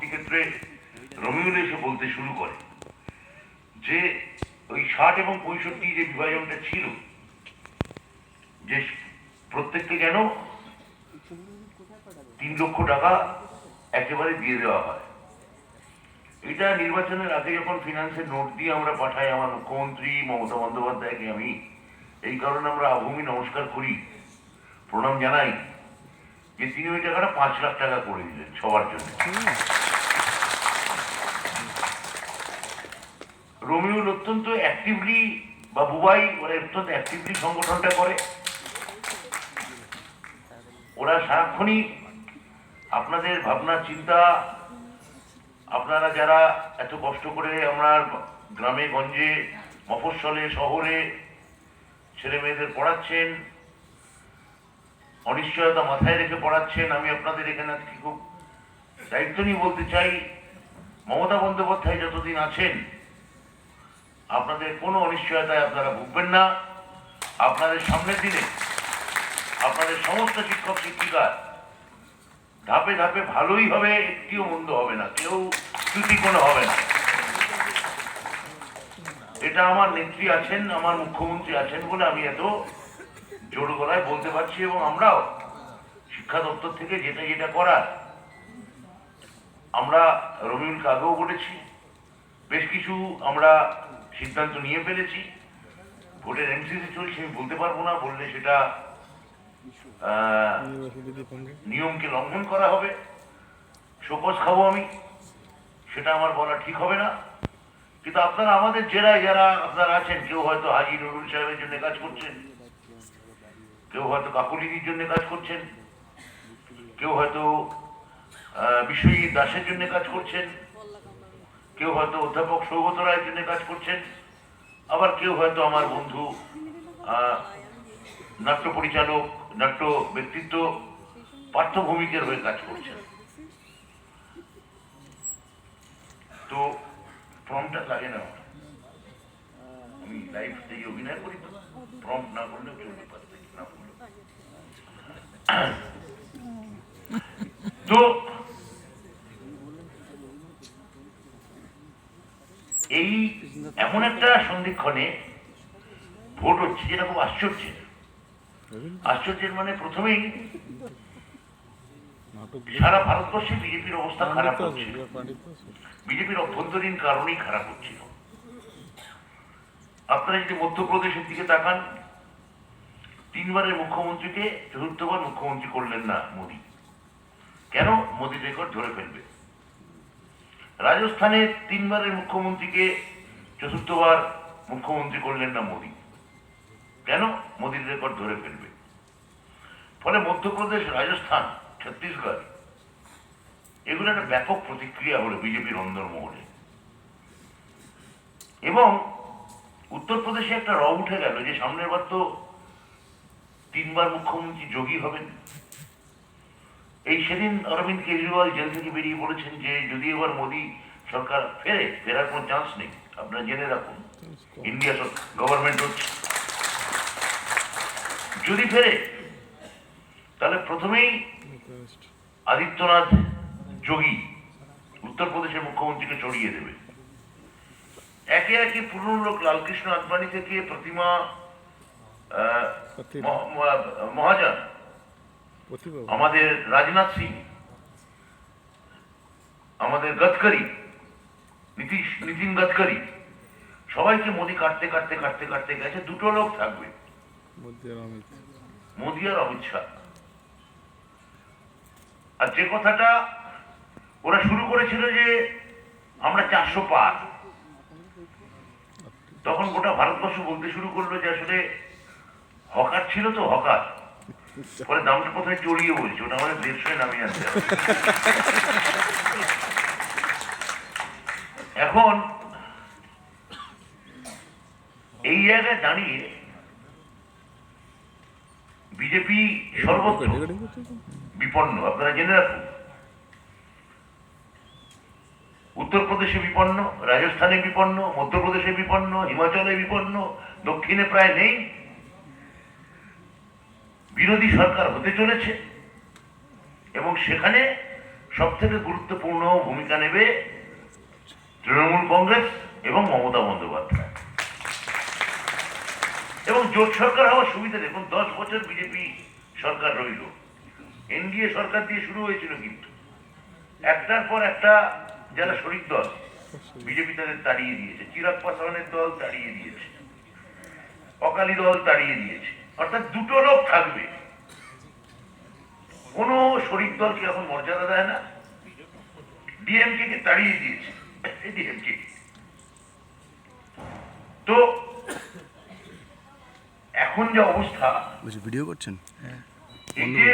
পরবর্তী ক্ষেত্রে রমিউল এসে বলতে শুরু করে যে ওই 60 এবং 65 যে বিভাজনটা ছিল, যে প্রত্যেককে যেন 3 লক্ষ টাকা একেবারে দিয়ে দেওয়া হয়। এটা নির্বাচনের আগে যখন ফিনান্সের নোট দিয়ে আমরা পাঠাই আমার মুখ্যমন্ত্রী মমতা বন্দ্যোপাধ্যায়কে, আমি এই কারণে আমরা আভূমি নমস্কার করি, প্রণাম জানাই যে তিনি ওই টাকাটা 5 লাখ টাকা করে দিলেন সবার জন্য। রমিউল অত্যন্ত অ্যাক্টিভলি, বা বুবাই ওরা অত্যন্ত অ্যাক্টিভলি সংগঠনটা করে। ওরা সারাক্ষণই আপনাদের ভাবনা চিন্তা, আপনারা যারা এত কষ্ট করে আমরা গ্রামে গঞ্জে মফস্বলে শহরে ছেলে মেয়েদের পড়াচ্ছেন, অনিশ্চয়তা মাথায় রেখে পড়াচ্ছেন, আমি আপনাদের এখানে আজকে খুব দায়িত্ব নিয়ে বলতে চাই, মমতা বন্দ্যোপাধ্যায় যতদিন আছেন আপনাদের কোনো অনিশ্চয়তায় আপনারা ভুগবেন না। আপনাদের সামনের দিনে আপনাদের সমস্ত শিক্ষক শিক্ষিকা ধাপে ধাপে ভালোই হবে, একটিও মন্দ হবে না, কেউ ত্রুটি কোনো হবে না। এটা আমার নেত্রী আছেন, আমার মুখ্যমন্ত্রী আছেন বলে আমি এত জোর গলায় বলতে পারছি, এবং আমরাও শিক্ষা দপ্তর থেকে যেটা যেটা করার আমরা রমিউলকে আগেও বলেছি, বেশ কিছু আমরা সিদ্ধান্ত নিয়ে ফেলেছি। ভোটের এমসিসি চলছে, আমি বলতে পারবো না, বললে সেটা নিয়মকে লঙ্ঘন করা হবে, শোকজ খাবো আমি, সেটা আমার বলা ঠিক হবে না। কিন্তু আপনারা আমাদের জেলায় যারা আপনারা আছেন, কেউ হয়তো হাজি নুরুল সাহেবের জন্য কাজ করছেন, কেউ হয়তো কাকুলিদির জন্য কাজ করছেন, কেউ হয়তো বিশ্বজিৎ দাসের জন্য কাজ করছেন, কেউ হয়তো অধ্যাপক সৌগত রায়ের জন্য কাজ করছেন, আবার কেউ হয়তো আমার বন্ধু নাট্য পরিচালক, নাট্য ব্যক্তিত্ব পার্থ ভৌমিকের হয়ে কাজ করছেন। তো প্রম্পটা লাগে না, আমি লাইভ থেকে অভিনয় করি, তো প্রম্পট না করলেও চলতে পারবে না। তো এই এমন একটা সন্ধিক্ষণে ভোট হচ্ছে যেটা খুব আশ্চর্যের। আশ্চর্যের মানে প্রথমেই সারা ভারতবর্ষে বিজেপির অবস্থা খারাপ হচ্ছিল, বিজেপির অভ্যন্তরীণ কারণেই খারাপ হচ্ছিল। আপনারা যদি মধ্যপ্রদেশের দিকে তাকান, 3 বারের মুখ্যমন্ত্রীকে 4র্থবার মুখ্যমন্ত্রী করলেন না মোদী। কেন? মোদীর রেকর্ড ধরে ফেলবে। রাজস্থানে 3 বারের মুখ্যমন্ত্রীকে 4র্থবার মুখ্যমন্ত্রী করলেন না মোদী। কেন? মোদীর রেকর্ড ধরে ফেলবে। ফলে মধ্যপ্রদেশ, রাজস্থান, ছত্তিশগড় এগুলো একটা ব্যাপক প্রতিক্রিয়া হলো বিজেপির অন্দরমহলে। এবং উত্তরপ্রদেশে একটা রব উঠে গেল যে সামনের বার তো 3 বার মুখ্যমন্ত্রী যোগী হবেন। এই সেদিন অরবিন্দ কেজরিওয়াল জেল থেকে বেরিয়ে বলেছেন যে যদি এবার মোদী সরকার ফেরার কোনো চান্স নেই, আপনারা জেনে রাখুন, ইন্ডিয়া গভর্নমেন্ট হচ্ছে, যদি ফেরে তাহলে প্রথমেই আদিত্যনাথ যোগী উত্তরপ্রদেশের মুখ্যমন্ত্রীকে চড়িয়ে দেবে। একে একে পুরনো লোক লালকৃষ্ণ আদবানি থেকে প্রতিমা মহাজন, আমাদের রাজনাথ সিং, আমাদের গডকারি, নীতিন গডকারি, সবাইকে মোদী কাটতে কাটতে কাটতে কাটতে গেছে। 2টো লোক থাকবে, মোদী আর অমিত শাহ। আর যে কথাটা ওরা শুরু করেছিল যে আমরা 400 পার, তখন গোটা ভারতবর্ষ বলতে শুরু করলো যে আসলে হকার ছিল তো, হকার, পরে দামটা কোথায় চড়িয়ে বলছে, ওটা আমাদের 150 নামিয়ে আসতে হবে। এখন এই জায়গায় দাঁড়িয়ে বিজেপি সর্বত্র বিপন্ন। আপনারা জেনে রাখুন, উত্তরপ্রদেশে বিপন্ন, রাজস্থানে বিপন্ন, মধ্যপ্রদেশে বিপন্ন, হিমাচলে বিপন্ন, দক্ষিণে প্রায় নেই। বিরোধী সরকার হতে চলেছে এবং সেখানে সব থেকে গুরুত্বপূর্ণ ভূমিকা নেবে তৃণমূল কংগ্রেস এবং মমতা বন্দ্যোপাধ্যায়। এবং জোট সরকার হওয়ার সুবিধা দেখুন, 10 বছর বিজেপি সরকার রইল, এনডিএ সরকার দিয়ে শুরু হয়েছিল, কিন্তু একটার পর একটা যারা শরিক দল বিজেপি তাদের তাড়িয়ে দিয়েছে। চিরাগ পাসওয়ানের দল তাড়িয়ে দিয়েছে, অকালি দল তাড়িয়ে দিয়েছে, অর্থাৎ দুটো লোক থাকবে। কোন শরিক দলকে এখন মর্যাদা দেয় না। ডিএমকে কে তাড়িয়ে দিয়েছে, ডিএমকে। তো এখন যে অবস্থা, ভিডিও করছেন এই যে